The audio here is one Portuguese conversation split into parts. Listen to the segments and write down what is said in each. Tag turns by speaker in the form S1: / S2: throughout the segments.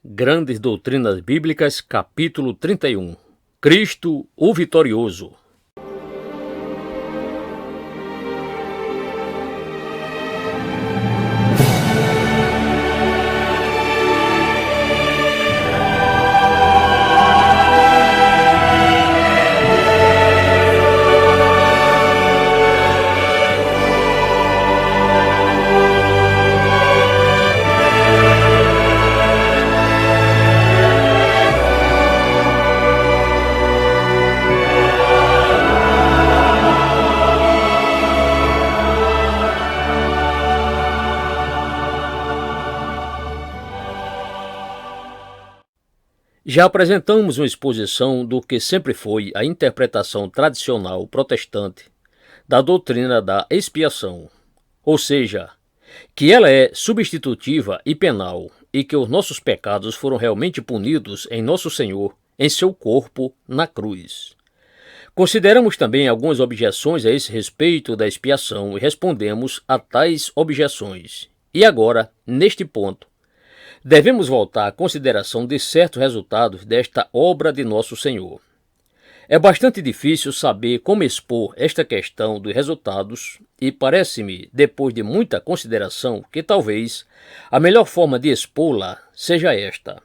S1: Grandes Doutrinas Bíblicas, capítulo 31. Cristo, o Vitorioso. Já apresentamos uma exposição do que sempre foi a interpretação tradicional protestante da doutrina da expiação, ou seja, que ela é substitutiva e penal e que os nossos pecados foram realmente punidos em nosso Senhor, em seu corpo, na cruz. Consideramos também algumas objeções a esse respeito da expiação e respondemos a tais objeções. E agora, neste ponto, devemos voltar à consideração de certos resultados desta obra de nosso Senhor. É bastante difícil saber como expor esta questão dos resultados e parece-me, depois de muita consideração, que talvez a melhor forma de expô-la seja esta.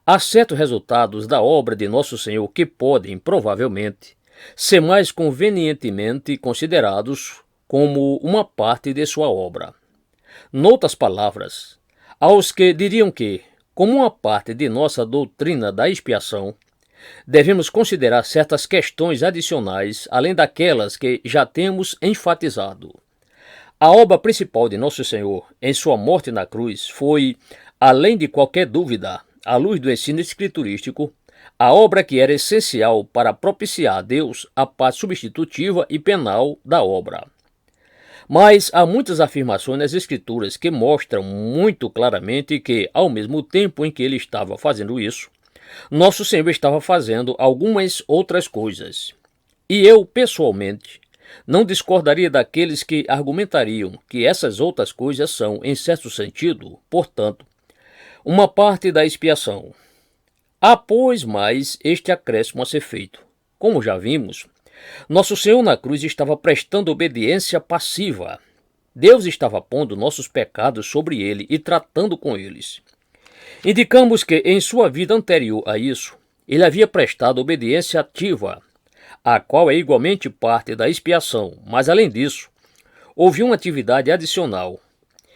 S1: Há certos resultados da obra de nosso Senhor que podem, provavelmente, ser mais convenientemente considerados como uma parte de sua obra. Noutras palavras, aos que diriam que, como uma parte de nossa doutrina da expiação, devemos considerar certas questões adicionais além daquelas que já temos enfatizado. A obra principal de nosso Senhor, em sua morte na cruz, foi, além de qualquer dúvida, à luz do ensino escriturístico, a obra que era essencial para propiciar a Deus a parte substitutiva e penal da obra. Mas há muitas afirmações nas Escrituras que mostram muito claramente que, ao mesmo tempo em que ele estava fazendo isso, nosso Senhor estava fazendo algumas outras coisas. E eu, pessoalmente, não discordaria daqueles que argumentariam que essas outras coisas são, em certo sentido, portanto, uma parte da expiação. Há, pois, mais este acréscimo a ser feito. Como já vimos, nosso Senhor na cruz estava prestando obediência passiva. Deus estava pondo nossos pecados sobre ele e tratando com eles. Indicamos que em sua vida anterior a isso, ele havia prestado obediência ativa, a qual é igualmente parte da expiação, mas além disso, houve uma atividade adicional,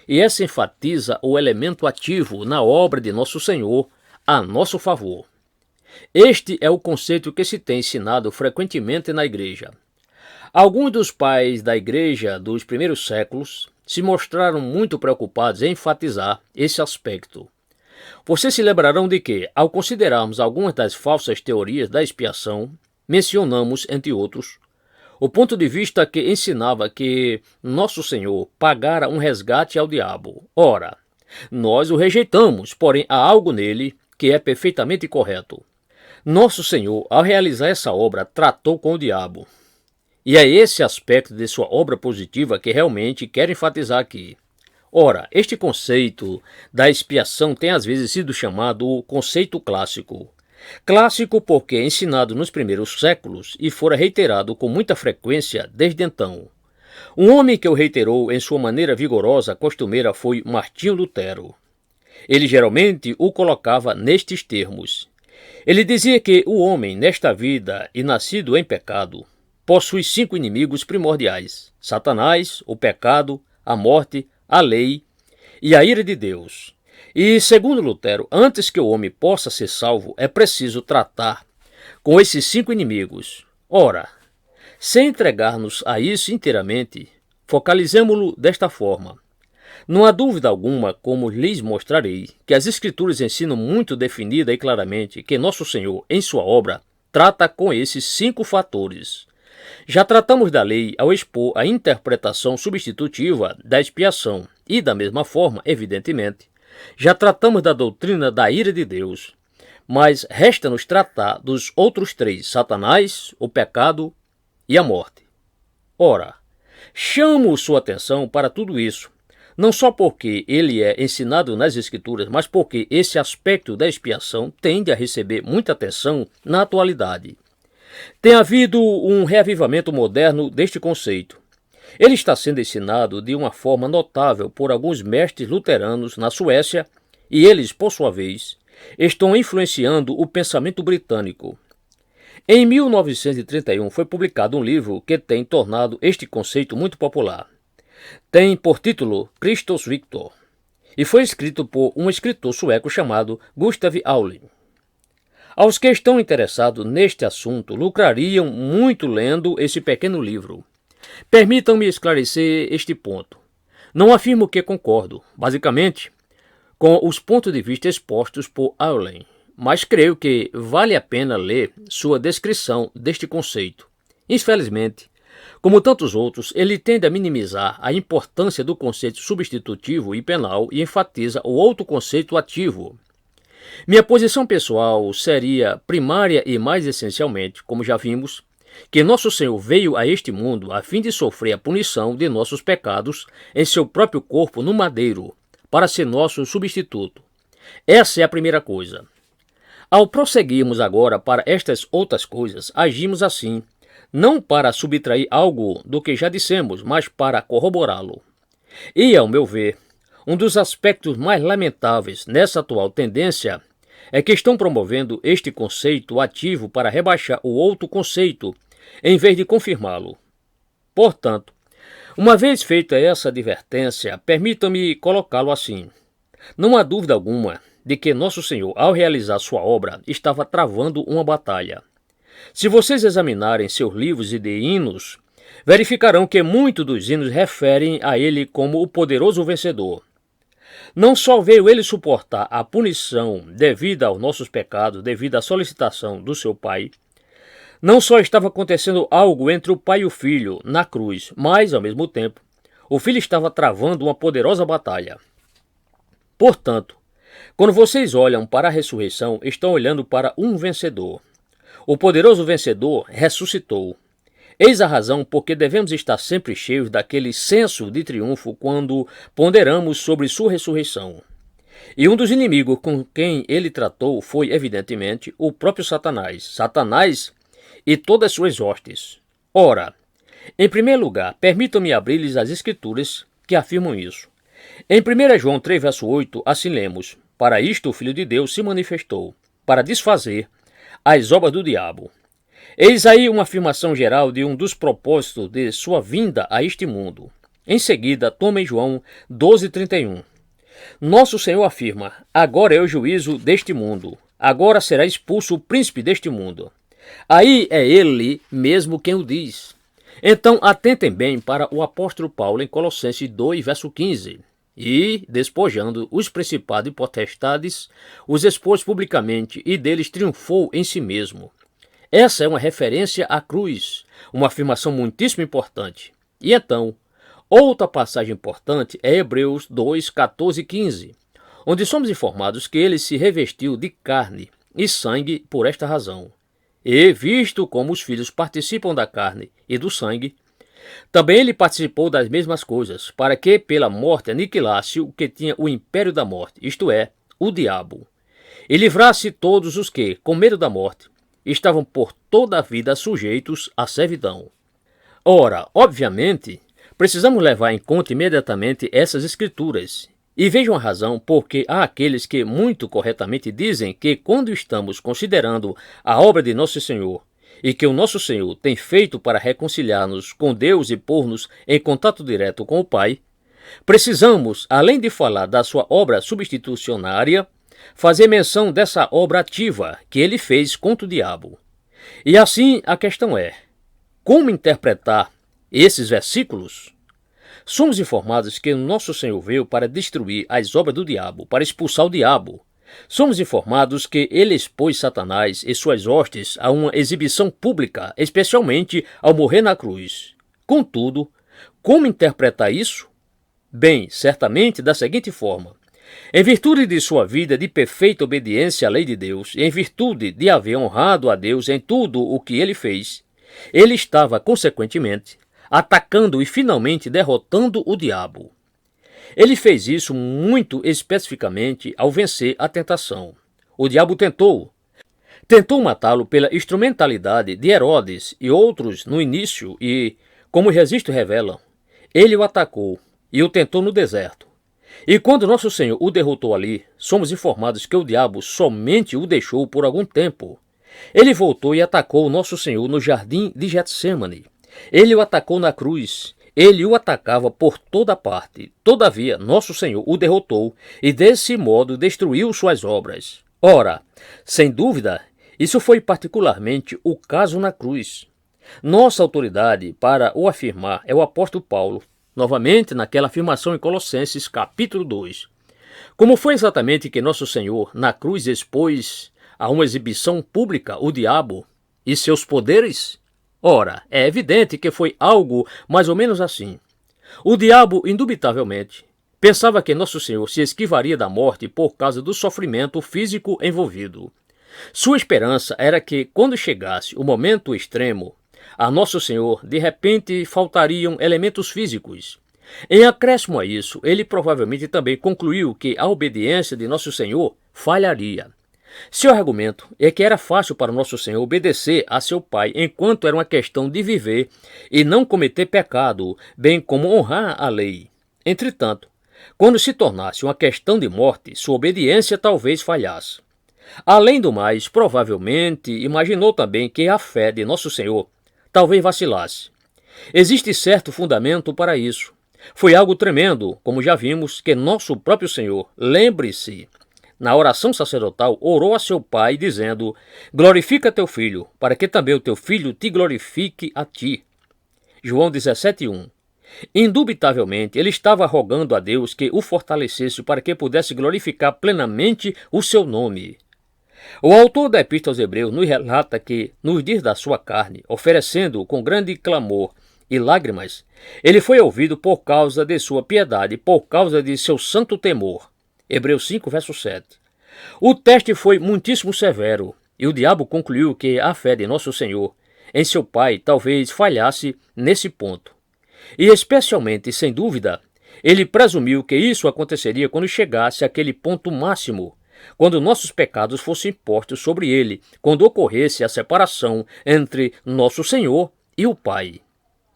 S1: e essa enfatiza o elemento ativo na obra de nosso Senhor a nosso favor. Este é o conceito que se tem ensinado frequentemente na igreja. Alguns dos pais da igreja dos primeiros séculos se mostraram muito preocupados em enfatizar esse aspecto. Vocês se lembrarão de que, ao considerarmos algumas das falsas teorias da expiação, mencionamos, entre outros, o ponto de vista que ensinava que nosso Senhor pagara um resgate ao diabo. Ora, nós o rejeitamos, porém há algo nele que é perfeitamente correto. Nosso Senhor, ao realizar essa obra, tratou com o diabo. E é esse aspecto de sua obra positiva que realmente quero enfatizar aqui. Ora, este conceito da expiação tem às vezes sido chamado o conceito clássico. Clássico porque é ensinado nos primeiros séculos e fora reiterado com muita frequência desde então. Um homem que o reiterou em sua maneira vigorosa costumeira foi Martinho Lutero. Ele geralmente o colocava nestes termos. Ele dizia que o homem, nesta vida e nascido em pecado, possui 5 inimigos primordiais: Satanás, o pecado, a morte, a lei e a ira de Deus. E, segundo Lutero, antes que o homem possa ser salvo, é preciso tratar com esses 5 inimigos. Ora, sem entregar-nos a isso inteiramente, focalizemo-lo desta forma. Não há dúvida alguma, como lhes mostrarei, que as Escrituras ensinam muito definida e claramente que nosso Senhor, em sua obra, trata com esses 5 fatores. Já tratamos da lei ao expor a interpretação substitutiva da expiação e, da mesma forma, evidentemente, já tratamos da doutrina da ira de Deus. Mas resta-nos tratar dos outros 3, Satanás, o pecado e a morte. Ora, chamo sua atenção para tudo isso, não só porque ele é ensinado nas Escrituras, mas porque esse aspecto da expiação tende a receber muita atenção na atualidade. Tem havido um reavivamento moderno deste conceito. Ele está sendo ensinado de uma forma notável por alguns mestres luteranos na Suécia e eles, por sua vez, estão influenciando o pensamento britânico. Em 1931 foi publicado um livro que tem tornado este conceito muito popular. Tem por título Christus Victor e foi escrito por um escritor sueco chamado Gustav Auling. Aos que estão interessados neste assunto lucrariam muito lendo esse pequeno livro. Permitam-me esclarecer este ponto. Não afirmo que concordo, basicamente, com os pontos de vista expostos por Auling, mas creio que vale a pena ler sua descrição deste conceito. Infelizmente, como tantos outros, ele tende a minimizar a importância do conceito substitutivo e penal e enfatiza o outro conceito ativo. Minha posição pessoal seria primária e mais essencialmente, como já vimos, que nosso Senhor veio a este mundo a fim de sofrer a punição de nossos pecados em seu próprio corpo no madeiro, para ser nosso substituto. Essa é a primeira coisa. Ao prosseguirmos agora para estas outras coisas, agimos assim, não para subtrair algo do que já dissemos, mas para corroborá-lo. E, ao meu ver, um dos aspectos mais lamentáveis nessa atual tendência é que estão promovendo este conceito ativo para rebaixar o outro conceito, em vez de confirmá-lo. Portanto, uma vez feita essa advertência, permitam-me colocá-lo assim. Não há dúvida alguma de que Nosso Senhor, ao realizar sua obra, estava travando uma batalha. Se vocês examinarem seus livros de hinos, verificarão que muitos dos hinos referem a ele como o poderoso vencedor. Não só veio ele suportar a punição devida aos nossos pecados, devido à solicitação do seu Pai, não só estava acontecendo algo entre o Pai e o Filho na cruz, mas, ao mesmo tempo, o Filho estava travando uma poderosa batalha. Portanto, quando vocês olham para a ressurreição, estão olhando para um vencedor. O poderoso vencedor ressuscitou. Eis a razão por que devemos estar sempre cheios daquele senso de triunfo quando ponderamos sobre sua ressurreição. E um dos inimigos com quem ele tratou foi, evidentemente, o próprio Satanás. Satanás e todas suas hostes. Ora, em primeiro lugar, permitam-me abrir-lhes as Escrituras que afirmam isso. Em 1 João 3, verso 8, assim lemos: Para isto o Filho de Deus se manifestou, para desfazer as obras do diabo. Eis aí uma afirmação geral de um dos propósitos de sua vinda a este mundo. Em seguida, tomem João 12:31. Nosso Senhor afirma: Agora é o juízo deste mundo. Agora será expulso o príncipe deste mundo. Aí é ele mesmo quem o diz. Então atentem bem para o apóstolo Paulo em Colossenses 2, verso 15. E, despojando os principados e potestades, os expôs publicamente e deles triunfou em si mesmo. Essa é uma referência à cruz, uma afirmação muitíssimo importante. E então, outra passagem importante é Hebreus 2, 14 e 15, onde somos informados que ele se revestiu de carne e sangue por esta razão. E, visto como os filhos participam da carne e do sangue, também ele participou das mesmas coisas, para que pela morte aniquilasse o que tinha o império da morte, isto é, o diabo, e livrasse todos os que, com medo da morte, estavam por toda a vida sujeitos à servidão. Ora, obviamente, precisamos levar em conta imediatamente essas escrituras. E vejam a razão porque há aqueles que muito corretamente dizem que quando estamos considerando a obra de Nosso Senhor e que o Nosso Senhor tem feito para reconciliar-nos com Deus e pôr-nos em contato direto com o Pai, precisamos, além de falar da sua obra substitucionária, fazer menção dessa obra ativa que ele fez contra o diabo. E assim a questão é: como interpretar esses versículos? Somos informados que Nosso Senhor veio para destruir as obras do diabo, para expulsar o diabo. Somos informados que ele expôs Satanás e suas hostes a uma exibição pública, especialmente ao morrer na cruz. Contudo, como interpretar isso? Bem, certamente da seguinte forma: em virtude de sua vida de perfeita obediência à lei de Deus, e em virtude de haver honrado a Deus em tudo o que ele fez, ele estava, consequentemente, atacando e finalmente derrotando o diabo. Ele fez isso muito especificamente ao vencer a tentação. O diabo tentou matá-lo pela instrumentalidade de Herodes e outros no início e, como os registros revelam, ele o atacou e o tentou no deserto. E quando nosso Senhor o derrotou ali, somos informados que o diabo somente o deixou por algum tempo. Ele voltou e atacou nosso Senhor no jardim de Getsêmani. Ele o atacou na cruz. Ele o atacava por toda parte. Todavia, nosso Senhor o derrotou e desse modo destruiu suas obras. Ora, sem dúvida, isso foi particularmente o caso na cruz. Nossa autoridade para o afirmar é o apóstolo Paulo, novamente naquela afirmação em Colossenses capítulo 2. Como foi exatamente que nosso Senhor na cruz expôs a uma exibição pública o diabo e seus poderes? Ora, é evidente que foi algo mais ou menos assim. O diabo, indubitavelmente, pensava que nosso Senhor se esquivaria da morte por causa do sofrimento físico envolvido. Sua esperança era que, quando chegasse o momento extremo, a nosso Senhor, de repente, faltariam elementos físicos. Em acréscimo a isso, ele provavelmente também concluiu que a obediência de nosso Senhor falharia. Seu argumento é que era fácil para nosso Senhor obedecer a seu Pai enquanto era uma questão de viver e não cometer pecado, bem como honrar a lei. Entretanto, quando se tornasse uma questão de morte, sua obediência talvez falhasse. Além do mais, provavelmente imaginou também que a fé de nosso Senhor talvez vacilasse. Existe certo fundamento para isso. Foi algo tremendo, como já vimos, que nosso próprio Senhor, lembre-se, na oração sacerdotal, orou a seu Pai, dizendo: glorifica teu filho, para que também o teu filho te glorifique a ti. João 17:1. Indubitavelmente, ele estava rogando a Deus que o fortalecesse para que pudesse glorificar plenamente o seu nome. O autor da Epístola aos Hebreus nos relata que, nos dias da sua carne, oferecendo com grande clamor e lágrimas, ele foi ouvido por causa de sua piedade, por causa de seu santo temor. Hebreus 5, verso 7. O teste foi muitíssimo severo, e o diabo concluiu que a fé de nosso Senhor em seu Pai talvez falhasse nesse ponto. E especialmente, sem dúvida, ele presumiu que isso aconteceria quando chegasse àquele ponto máximo, quando nossos pecados fossem postos sobre ele, quando ocorresse a separação entre nosso Senhor e o Pai.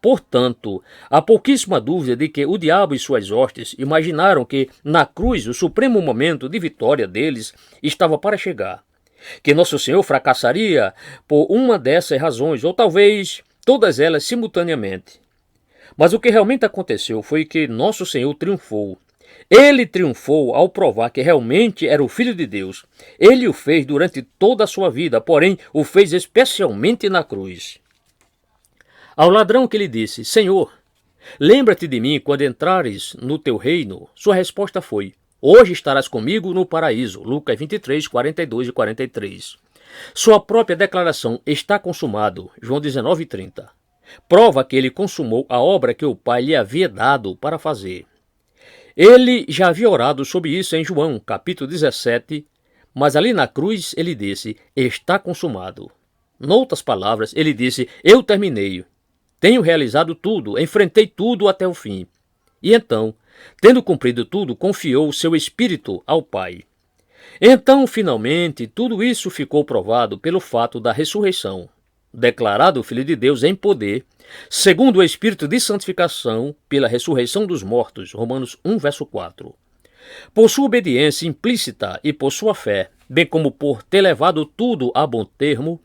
S1: Portanto, há pouquíssima dúvida de que o diabo e suas hostes imaginaram que, na cruz, o supremo momento de vitória deles estava para chegar. Que nosso Senhor fracassaria por uma dessas razões, ou talvez todas elas simultaneamente. Mas o que realmente aconteceu foi que nosso Senhor triunfou. Ele triunfou ao provar que realmente era o Filho de Deus. Ele o fez durante toda a sua vida, porém o fez especialmente na cruz. Ao ladrão que lhe disse: Senhor, lembra-te de mim quando entrares no teu reino, sua resposta foi: hoje estarás comigo no paraíso. Lucas 23, 42 e 43. Sua própria declaração: está consumado. João 19, 30. Prova que ele consumou a obra que o Pai lhe havia dado para fazer. Ele já havia orado sobre isso em João, capítulo 17, mas ali na cruz ele disse: está consumado. Noutras palavras, ele disse: eu terminei. Tenho realizado tudo, enfrentei tudo até o fim. E então, tendo cumprido tudo, confiou seu espírito ao Pai. Então, finalmente, tudo isso ficou provado pelo fato da ressurreição. Declarado Filho de Deus em poder, segundo o Espírito de santificação, pela ressurreição dos mortos. Romanos 1, verso 4. Por sua obediência implícita e por sua fé, bem como por ter levado tudo a bom termo,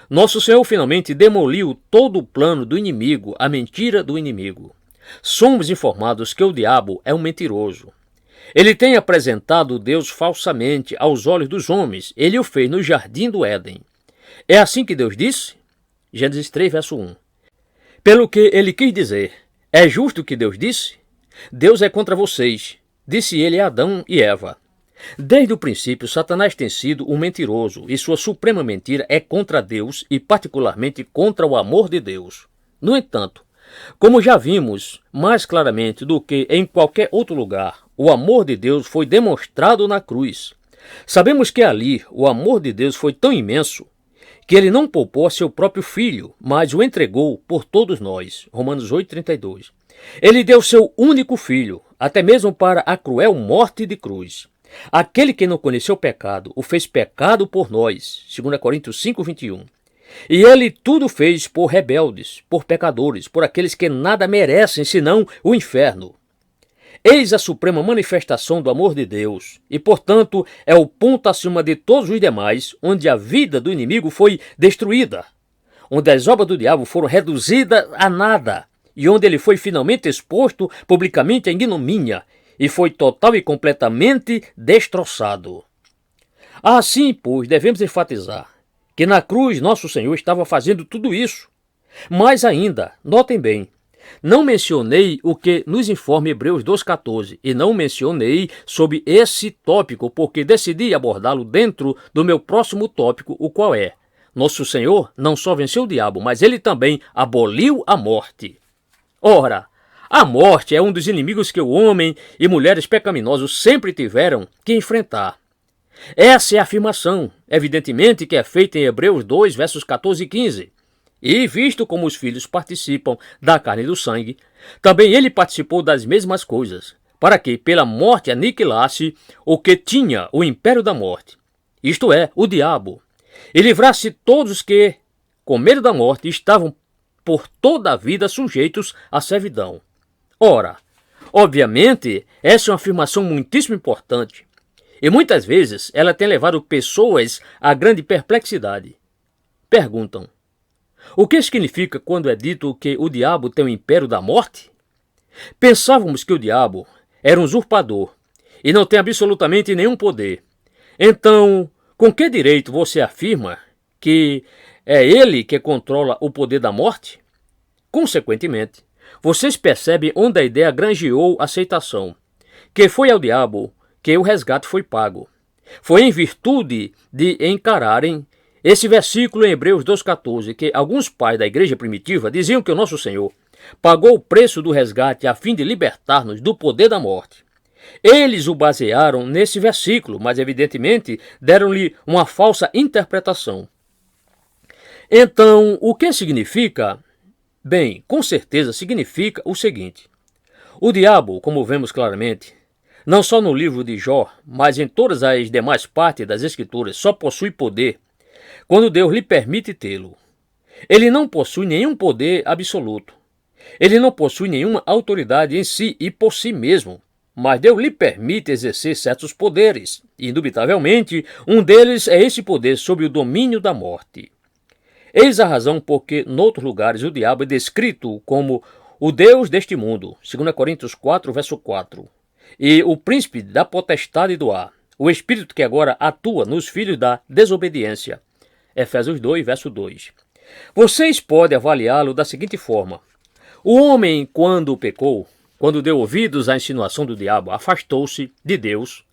S1: nosso Senhor finalmente demoliu todo o plano do inimigo, a mentira do inimigo. Somos informados que o diabo é um mentiroso. Ele tem apresentado Deus falsamente aos olhos dos homens. Ele o fez no jardim do Éden. É assim que Deus disse? Gênesis 3, verso 1. Pelo que ele quis dizer: é justo o que Deus disse? Deus é contra vocês, disse ele a Adão e Eva. Desde o princípio, Satanás tem sido um mentiroso e sua suprema mentira é contra Deus e particularmente contra o amor de Deus. No entanto, como já vimos mais claramente do que em qualquer outro lugar, o amor de Deus foi demonstrado na cruz. Sabemos que ali o amor de Deus foi tão imenso que ele não poupou a seu próprio filho, mas o entregou por todos nós. Romanos 8, 32. Ele deu seu único filho, até mesmo para a cruel morte de cruz. Aquele que não conheceu o pecado, o fez pecado por nós, 2 Coríntios 5, 21. E ele tudo fez por rebeldes, por pecadores, por aqueles que nada merecem senão o inferno. Eis a suprema manifestação do amor de Deus, e portanto é o ponto acima de todos os demais, onde a vida do inimigo foi destruída, onde as obras do diabo foram reduzidas a nada, e onde ele foi finalmente exposto publicamente à ignomínia, e foi total e completamente destroçado. Assim, pois, devemos enfatizar que na cruz nosso Senhor estava fazendo tudo isso. Mais ainda, notem bem, não mencionei o que nos informa Hebreus 2,14 e não mencionei sobre esse tópico porque decidi abordá-lo dentro do meu próximo tópico, o qual é: nosso Senhor não só venceu o diabo, mas ele também aboliu a morte. Ora, a morte é um dos inimigos que o homem e mulheres pecaminosos sempre tiveram que enfrentar. Essa é a afirmação, evidentemente, que é feita em Hebreus 2, versos 14 e 15. E, visto como os filhos participam da carne e do sangue, também ele participou das mesmas coisas, para que pela morte aniquilasse o que tinha o império da morte, isto é, o diabo, e livrasse todos os que, com medo da morte, estavam por toda a vida sujeitos à servidão. Ora, obviamente, essa é uma afirmação muitíssimo importante, e muitas vezes ela tem levado pessoas a grande perplexidade. Perguntam: o que significa quando é dito que o diabo tem o império da morte? Pensávamos que o diabo era um usurpador e não tem absolutamente nenhum poder. Então, com que direito você afirma que é ele que controla o poder da morte? Consequentemente, vocês percebem onde a ideia granjeou aceitação, que foi ao diabo que o resgate foi pago. Foi em virtude de encararem esse versículo em Hebreus 2,14, que alguns pais da igreja primitiva diziam que o nosso Senhor pagou o preço do resgate a fim de libertar-nos do poder da morte. Eles o basearam nesse versículo, mas evidentemente deram-lhe uma falsa interpretação. Então, o que significa? Bem, com certeza significa o seguinte: o diabo, como vemos claramente, não só no livro de Jó, mas em todas as demais partes das Escrituras, só possui poder quando Deus lhe permite tê-lo. Ele não possui nenhum poder absoluto. Ele não possui nenhuma autoridade em si e por si mesmo, mas Deus lhe permite exercer certos poderes. E, indubitavelmente, um deles é esse poder sobre o domínio da morte. Eis a razão porque, noutros lugares, o diabo é descrito como o Deus deste mundo, 2 Coríntios 4, verso 4, e o príncipe da potestade do ar, o espírito que agora atua nos filhos da desobediência, Efésios 2, verso 2. Vocês podem avaliá-lo da seguinte forma: o homem, quando pecou, quando deu ouvidos à insinuação do diabo, afastou-se de Deus,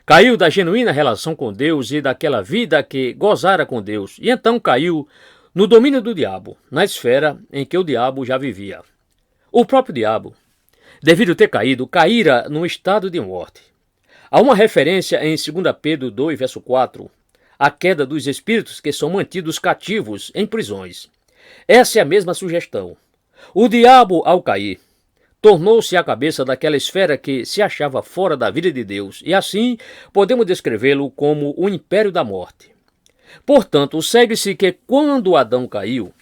S1: caiu da genuína relação com Deus e daquela vida que gozara com Deus, e então caiu no domínio do diabo, na esfera em que o diabo já vivia. O próprio diabo, devido ter caído, caíra num estado de morte. Há uma referência em 2 Pedro 2, verso 4, a queda dos espíritos que são mantidos cativos em prisões. Essa é a mesma sugestão. O diabo, ao cair, tornou-se a cabeça daquela esfera que se achava fora da vida de Deus, e assim podemos descrevê-lo como o império da morte. Portanto, segue-se que quando Adão caiu,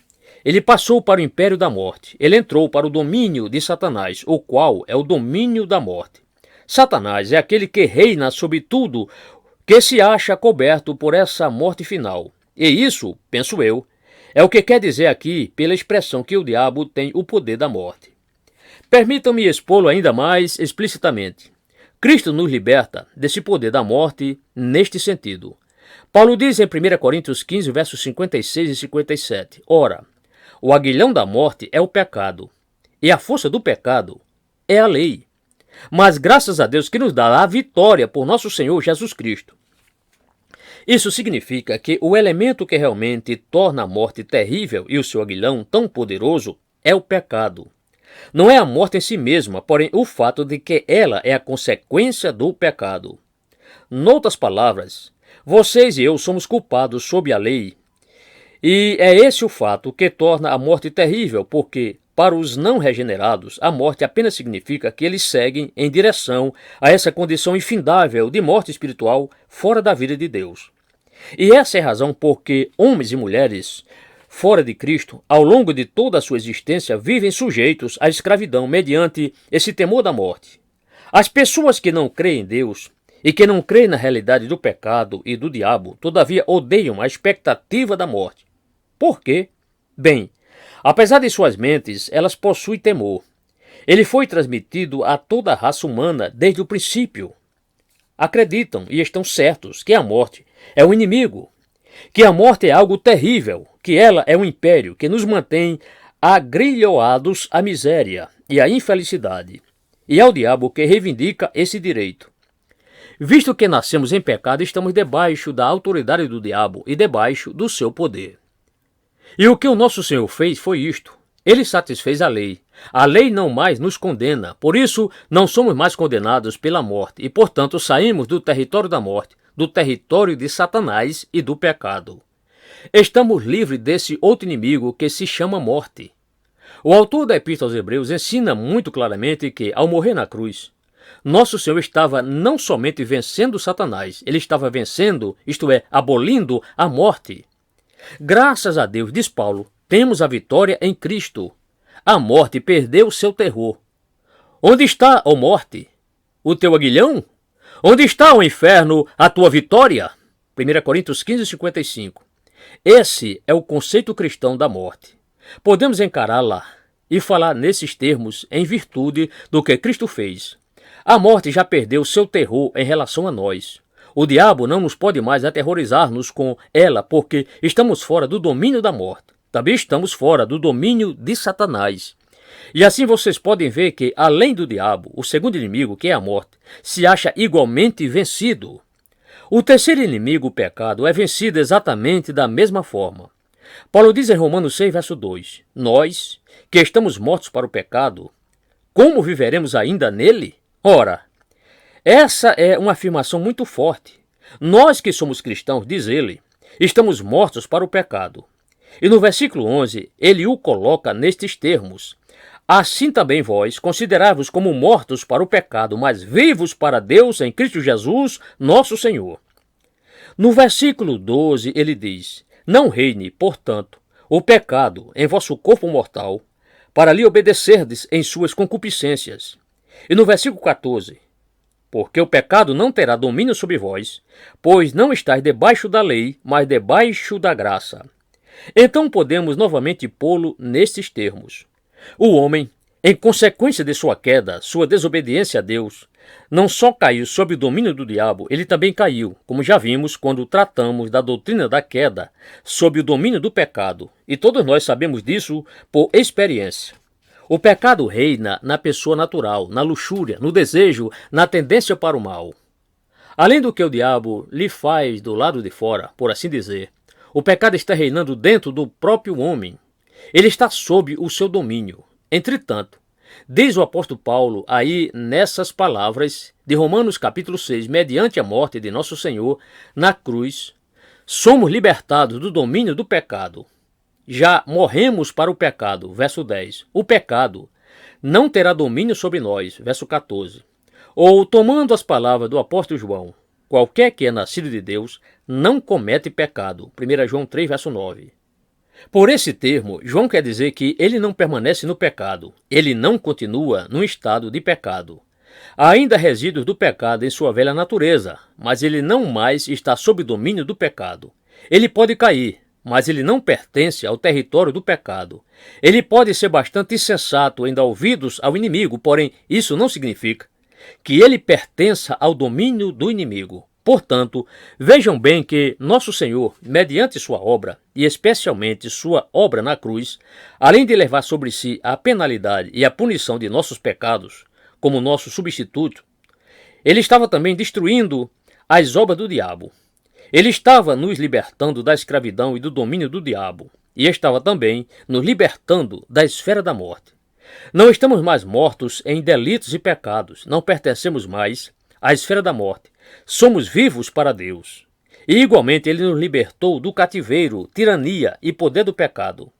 S1: ele passou para o império da morte. Ele entrou para o domínio de Satanás, o qual é o domínio da morte. Satanás é aquele que reina sobre tudo que se acha coberto por essa morte final. E isso, penso eu, é o que quer dizer aqui pela expressão que o diabo tem o poder da morte. Permitam-me expô-lo ainda mais explicitamente. Cristo nos liberta desse poder da morte neste sentido. Paulo diz em 1 Coríntios 15, versos 56 e 57, ora, o aguilhão da morte é o pecado, e a força do pecado é a lei. Mas graças a Deus que nos dá a vitória por nosso Senhor Jesus Cristo. Isso significa que o elemento que realmente torna a morte terrível e o seu aguilhão tão poderoso é o pecado. Não é a morte em si mesma, porém o fato de que ela é a consequência do pecado. Noutras palavras, vocês e eu somos culpados sob a lei. E é esse o fato que torna a morte terrível, porque Para os não regenerados, a morte apenas significa que eles seguem em direção a essa condição infindável de morte espiritual fora da vida de Deus. E essa é a razão por que homens e mulheres fora de Cristo, ao longo de toda a sua existência, vivem sujeitos à escravidão mediante esse temor da morte. As pessoas que não creem em Deus e que não creem na realidade do pecado e do diabo, todavia odeiam a expectativa da morte. Por quê? Bem, apesar de suas mentes, elas possuem temor. Ele foi transmitido a toda a raça humana desde o princípio. Acreditam e estão certos que a morte é um inimigo, que a morte é algo terrível, que ela é um império que nos mantém agrilhoados à miséria e à infelicidade. E é o diabo que reivindica esse direito. Visto que nascemos em pecado, estamos debaixo da autoridade do diabo e debaixo do seu poder. E o que o nosso Senhor fez foi isto. Ele satisfez a lei. A lei não mais nos condena. Por isso, não somos mais condenados pela morte. E, portanto, saímos do território da morte, do território de Satanás e do pecado. Estamos livres desse outro inimigo que se chama morte. O autor da Epístola aos Hebreus ensina muito claramente que, ao morrer na cruz, nosso Senhor estava não somente vencendo Satanás, ele estava vencendo, isto é, abolindo a morte. Graças a Deus, diz Paulo, temos a vitória em Cristo. A morte perdeu seu terror. Onde está, ó morte, o teu aguilhão? Onde está, ó inferno, a tua vitória? 1 Coríntios 15, 55. Esse é o conceito cristão da morte. Podemos encará-la e falar nesses termos em virtude do que Cristo fez. A morte já perdeu seu terror em relação a nós. O diabo não nos pode mais aterrorizar-nos com ela, porque estamos fora do domínio da morte. Também estamos fora do domínio de Satanás. E assim vocês podem ver que, além do diabo, o segundo inimigo, que é a morte, se acha igualmente vencido. O terceiro inimigo, o pecado, é vencido exatamente da mesma forma. Paulo diz em Romanos 6, verso 2, nós, que estamos mortos para o pecado, como viveremos ainda nele? Ora, essa é uma afirmação muito forte. Nós que somos cristãos, diz ele, estamos mortos para o pecado. E no versículo 11, ele o coloca nestes termos. Assim também vós, considerai-vos como mortos para o pecado, mas vivos para Deus em Cristo Jesus, nosso Senhor. No versículo 12, ele diz, não reine, portanto, o pecado em vosso corpo mortal, para lhe obedecerdes em suas concupiscências. E no versículo 14, porque o pecado não terá domínio sobre vós, pois não estáis debaixo da lei, mas debaixo da graça. Então podemos novamente pô-lo nestes termos. O homem, em consequência de sua queda, sua desobediência a Deus, não só caiu sob o domínio do diabo, ele também caiu, como já vimos quando tratamos da doutrina da queda, sob o domínio do pecado. E todos nós sabemos disso por experiência. O pecado reina na pessoa natural, na luxúria, no desejo, na tendência para o mal. Além do que o diabo lhe faz do lado de fora, por assim dizer, o pecado está reinando dentro do próprio homem. Ele está sob o seu domínio. Entretanto, diz o apóstolo Paulo aí nessas palavras de Romanos capítulo 6, mediante a morte de nosso Senhor na cruz, somos libertados do domínio do pecado. Já morremos para o pecado, verso 10. O pecado não terá domínio sobre nós, verso 14. Ou, tomando as palavras do apóstolo João, qualquer que é nascido de Deus não comete pecado, 1 João 3, verso 9. Por esse termo, João quer dizer que ele não permanece no pecado, ele não continua num estado de pecado. Há ainda resíduos do pecado em sua velha natureza, mas ele não mais está sob domínio do pecado. Ele pode cair, mas ele não pertence ao território do pecado. Ele pode ser bastante insensato em dar ouvidos ao inimigo, porém isso não significa que ele pertença ao domínio do inimigo. Portanto, vejam bem que nosso Senhor, mediante sua obra, e especialmente sua obra na cruz, além de levar sobre si a penalidade e a punição de nossos pecados, como nosso substituto, ele estava também destruindo as obras do diabo. Ele estava nos libertando da escravidão e do domínio do diabo, e estava também nos libertando da esfera da morte. Não estamos mais mortos em delitos e pecados, não pertencemos mais à esfera da morte. Somos vivos para Deus. E igualmente ele nos libertou do cativeiro, tirania e poder do pecado.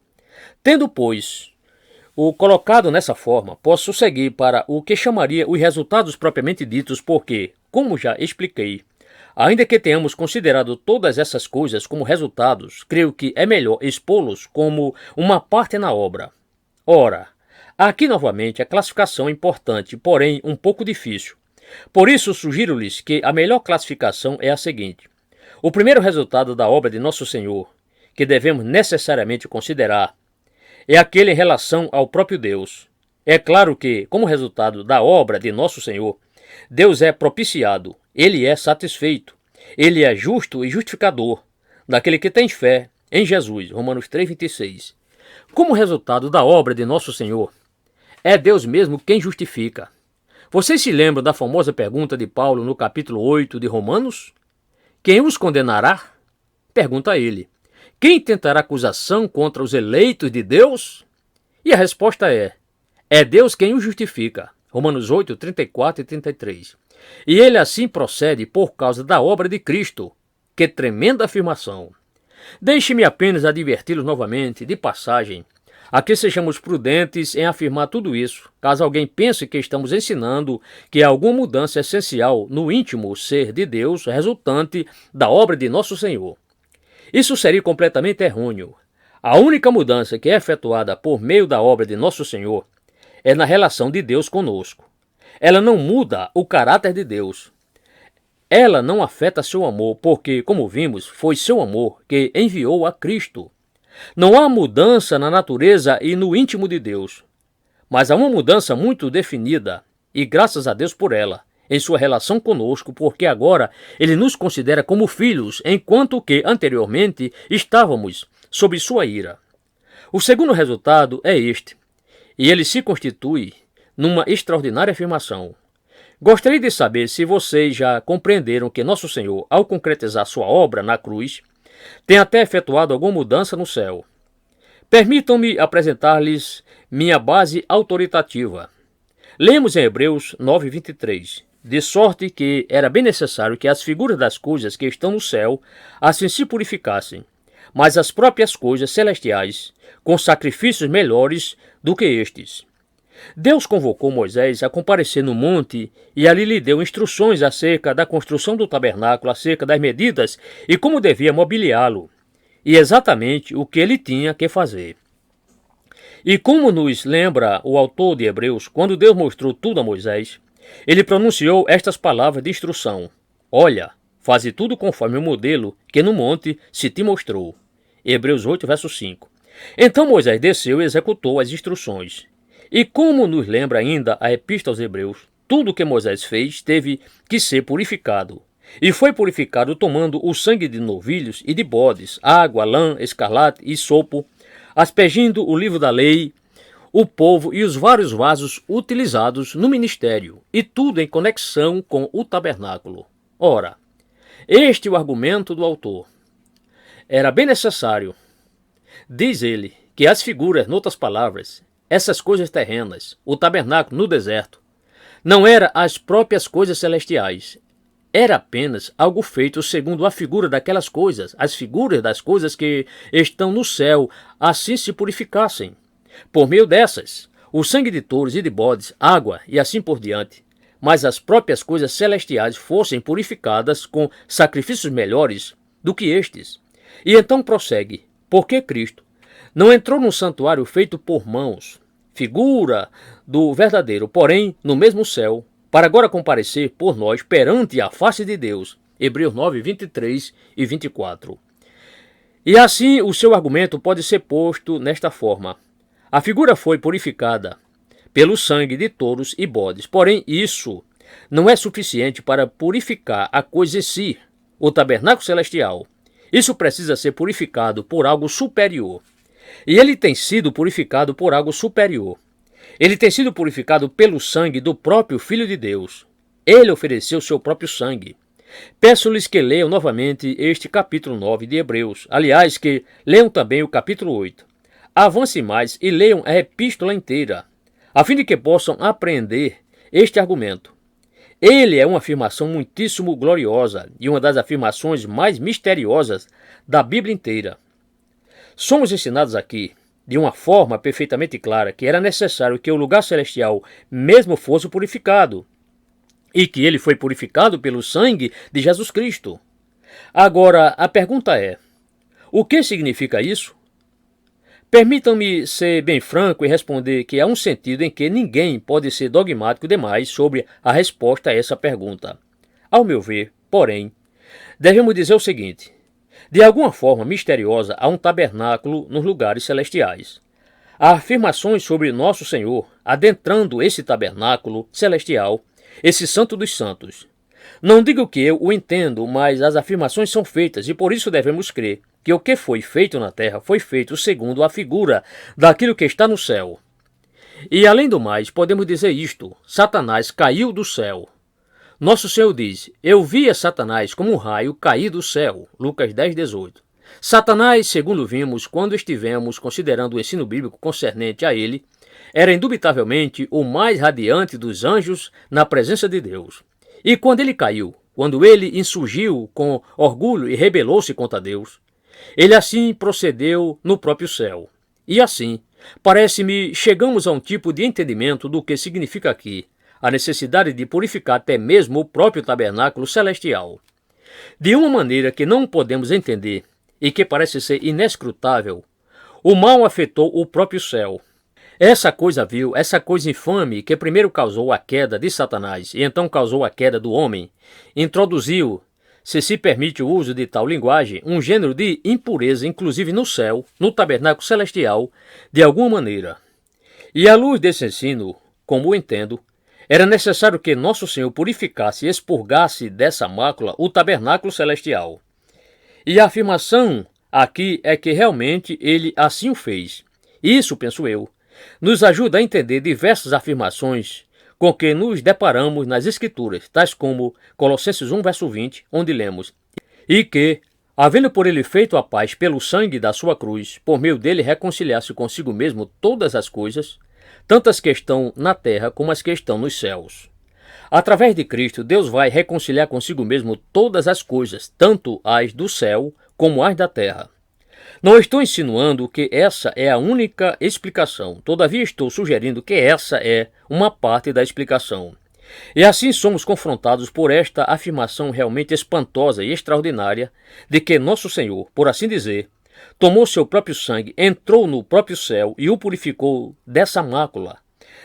S1: Tendo, pois, O colocado nessa forma, posso seguir para o que chamaria os resultados propriamente ditos, porque, como já expliquei, ainda que tenhamos considerado todas essas coisas como resultados, creio que é melhor expô-los como uma parte na obra. Ora, aqui novamente a classificação é importante, porém um pouco difícil. Por isso sugiro-lhes que a melhor classificação é a seguinte: o primeiro resultado da obra de Nosso Senhor, que devemos necessariamente considerar, é aquele em relação ao próprio Deus. É claro que, como resultado da obra de Nosso Senhor, Deus é propiciado, Ele é satisfeito, Ele é justo e justificador daquele que tem fé em Jesus. Romanos 3,26. Como resultado da obra de Nosso Senhor, é Deus mesmo quem justifica. Vocês se lembram da famosa pergunta de Paulo no capítulo 8 de Romanos? Quem os condenará? Pergunta ele. Quem tentará acusação contra os eleitos de Deus? E a resposta é Deus quem os justifica. Romanos 8, 34 e 33. E ele assim procede por causa da obra de Cristo. Que tremenda afirmação! Deixe-me apenas adverti-los novamente, de passagem, a que sejamos prudentes em afirmar tudo isso, caso alguém pense que estamos ensinando que há alguma mudança essencial no íntimo ser de Deus resultante da obra de Nosso Senhor. Isso seria completamente errôneo. A única mudança que é efetuada por meio da obra de Nosso Senhor é na relação de Deus conosco. Ela não muda o caráter de Deus. Ela não afeta seu amor, porque, como vimos, foi seu amor que enviou a Cristo. Não há mudança na natureza e no íntimo de Deus, mas há uma mudança muito definida, e graças a Deus por ela, em sua relação conosco, porque agora Ele nos considera como filhos, enquanto que anteriormente estávamos sob sua ira. O segundo resultado é este, e ele se constitui numa extraordinária afirmação. Gostaria de saber se vocês já compreenderam que Nosso Senhor, ao concretizar sua obra na cruz, tem até efetuado alguma mudança no céu. Permitam-me apresentar-lhes minha base autoritativa. Lemos em Hebreus 9:23. De sorte que era bem necessário que as figuras das coisas que estão no céu assim se purificassem, mas as próprias coisas celestiais, com sacrifícios melhores do que estes. Deus convocou Moisés a comparecer no monte e ali lhe deu instruções acerca da construção do tabernáculo, acerca das medidas e como devia mobiliá-lo, e exatamente o que ele tinha que fazer. E como nos lembra o autor de Hebreus, quando Deus mostrou tudo a Moisés, ele pronunciou estas palavras de instrução: Olha, faze tudo conforme o modelo que no monte se te mostrou. Hebreus 8, verso 5. Então Moisés desceu e executou as instruções. E como nos lembra ainda a Epístola aos Hebreus, tudo o que Moisés fez teve que ser purificado. E foi purificado tomando o sangue de novilhos e de bodes, água, lã, escarlate e sopo, aspergindo o livro da lei, o povo e os vários vasos utilizados no ministério, e tudo em conexão com o tabernáculo. Ora, este é o argumento do autor. Era bem necessário, diz ele, que as figuras, noutras palavras, essas coisas terrenas, o tabernáculo no deserto, não eram as próprias coisas celestiais. Era apenas algo feito segundo a figura daquelas coisas, as figuras das coisas que estão no céu, assim se purificassem. Por meio dessas, o sangue de touros e de bodes, água e assim por diante, mas as próprias coisas celestiais fossem purificadas com sacrifícios melhores do que estes. E então prossegue, porque Cristo não entrou num santuário feito por mãos, figura do verdadeiro, porém no mesmo céu, para agora comparecer por nós perante a face de Deus. Hebreus 9, 23 e 24. E assim o seu argumento pode ser posto nesta forma. A figura foi purificada pelo sangue de touros e bodes, porém isso não é suficiente para purificar a coisa em si, o tabernáculo celestial. Isso precisa ser purificado por algo superior. E ele tem sido purificado por algo superior. Ele tem sido purificado pelo sangue do próprio Filho de Deus. Ele ofereceu seu próprio sangue. Peço-lhes que leiam novamente este capítulo 9 de Hebreus. Aliás, que leiam também o capítulo 8. Avance mais e leiam a epístola inteira, a fim de que possam apreender este argumento. Ele é uma afirmação muitíssimo gloriosa e uma das afirmações mais misteriosas da Bíblia inteira. Somos ensinados aqui de uma forma perfeitamente clara que era necessário que o lugar celestial mesmo fosse purificado, e que ele foi purificado pelo sangue de Jesus Cristo. Agora, a pergunta é: o que significa isso? Permitam-me ser bem franco e responder que há um sentido em que ninguém pode ser dogmático demais sobre a resposta a essa pergunta. Ao meu ver, porém, devemos dizer o seguinte: de alguma forma misteriosa há um tabernáculo nos lugares celestiais. Há afirmações sobre Nosso Senhor adentrando esse tabernáculo celestial, esse Santo dos Santos. Não digo que eu o entendo, mas as afirmações são feitas e por isso devemos crer que o que foi feito na terra foi feito segundo a figura daquilo que está no céu. E além do mais, podemos dizer isto: Satanás caiu do céu. Nosso Senhor diz: eu via Satanás como um raio cair do céu. Lucas 10:18. Satanás, segundo vimos quando estivemos considerando o ensino bíblico concernente a ele, era indubitavelmente o mais radiante dos anjos na presença de Deus. E quando ele caiu, quando ele insurgiu com orgulho e rebelou-se contra Deus, ele assim procedeu no próprio céu. E assim, parece-me, chegamos a um tipo de entendimento do que significa aqui a necessidade de purificar até mesmo o próprio tabernáculo celestial. De uma maneira que não podemos entender e que parece ser inescrutável, o mal afetou o próprio céu. Essa coisa vil, essa coisa infame que primeiro causou a queda de Satanás e então causou a queda do homem, introduziu, se permite o uso de tal linguagem, um gênero de impureza, inclusive no céu, no tabernáculo celestial, de alguma maneira. E à luz desse ensino, como o entendo, era necessário que Nosso Senhor purificasse e expurgasse dessa mácula o tabernáculo celestial. E a afirmação aqui é que realmente ele assim o fez. Isso, penso eu, nos ajuda a entender diversas afirmações com que nos deparamos nas Escrituras, tais como Colossenses 1:20, onde lemos: e que, havendo por ele feito a paz pelo sangue da sua cruz, por meio dele reconciliasse consigo mesmo todas as coisas, tanto as que estão na terra como as que estão nos céus. Através de Cristo, Deus vai reconciliar consigo mesmo todas as coisas, tanto as do céu como as da terra. Não estou insinuando que essa é a única explicação, todavia estou sugerindo que essa é uma parte da explicação. E assim somos confrontados por esta afirmação realmente espantosa e extraordinária de que Nosso Senhor, por assim dizer, tomou seu próprio sangue, entrou no próprio céu e o purificou dessa mácula,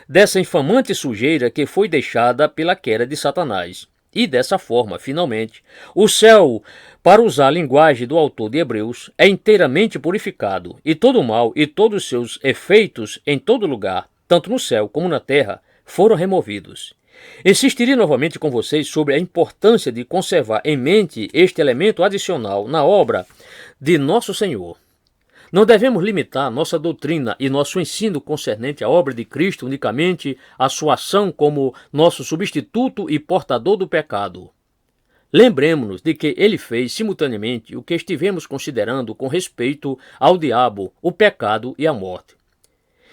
S1: dessa infamante sujeira que foi deixada pela queda de Satanás. E dessa forma, finalmente, o céu, para usar a linguagem do autor de Hebreus, é inteiramente purificado, e todo o mal e todos os seus efeitos em todo lugar, tanto no céu como na terra, foram removidos. Insistirei novamente com vocês sobre a importância de conservar em mente este elemento adicional na obra de Nosso Senhor. Não devemos limitar nossa doutrina e nosso ensino concernente à obra de Cristo unicamente à sua ação como nosso substituto e portador do pecado. Lembremos-nos de que ele fez simultaneamente o que estivemos considerando com respeito ao diabo, o pecado e a morte.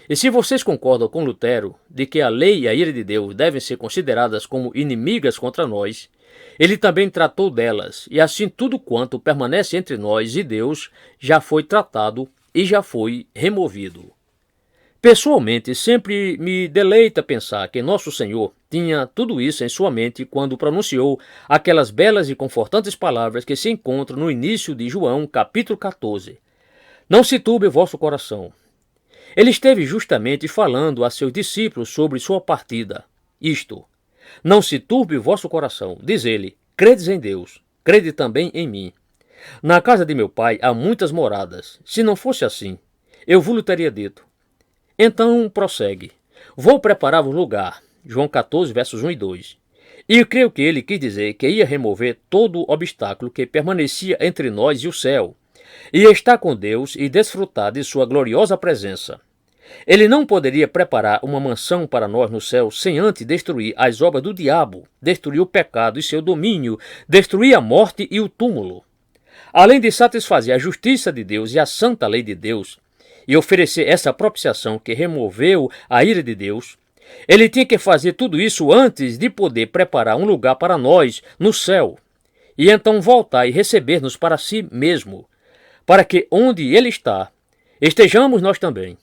S1: E se vocês concordam com Lutero de que a lei e a ira de Deus devem ser consideradas como inimigas contra nós, ele também tratou delas, e assim tudo quanto permanece entre nós e Deus já foi tratado e já foi removido. Pessoalmente, sempre me deleita pensar que Nosso Senhor tinha tudo isso em sua mente quando pronunciou aquelas belas e confortantes palavras que se encontram no início de João, capítulo 14. Não se turbe o vosso coração. Ele esteve justamente falando a seus discípulos sobre sua partida. Isto: não se turbe o vosso coração, diz ele, credes em Deus, crede também em mim. Na casa de meu pai há muitas moradas. Se não fosse assim, eu vos teria dito. Então prossegue. Vou preparar-vos lugar. João 14, versos 1 e 2. E eu creio que ele quis dizer que ia remover todo obstáculo que permanecia entre nós e o céu, e estar com Deus e desfrutar de sua gloriosa presença. Ele não poderia preparar uma mansão para nós no céu sem antes destruir as obras do diabo, destruir o pecado e seu domínio, destruir a morte e o túmulo. Além de satisfazer a justiça de Deus e a santa lei de Deus, e oferecer essa propiciação que removeu a ira de Deus, ele tinha que fazer tudo isso antes de poder preparar um lugar para nós no céu, e então voltar e receber-nos para si mesmo, para que onde ele está, estejamos nós também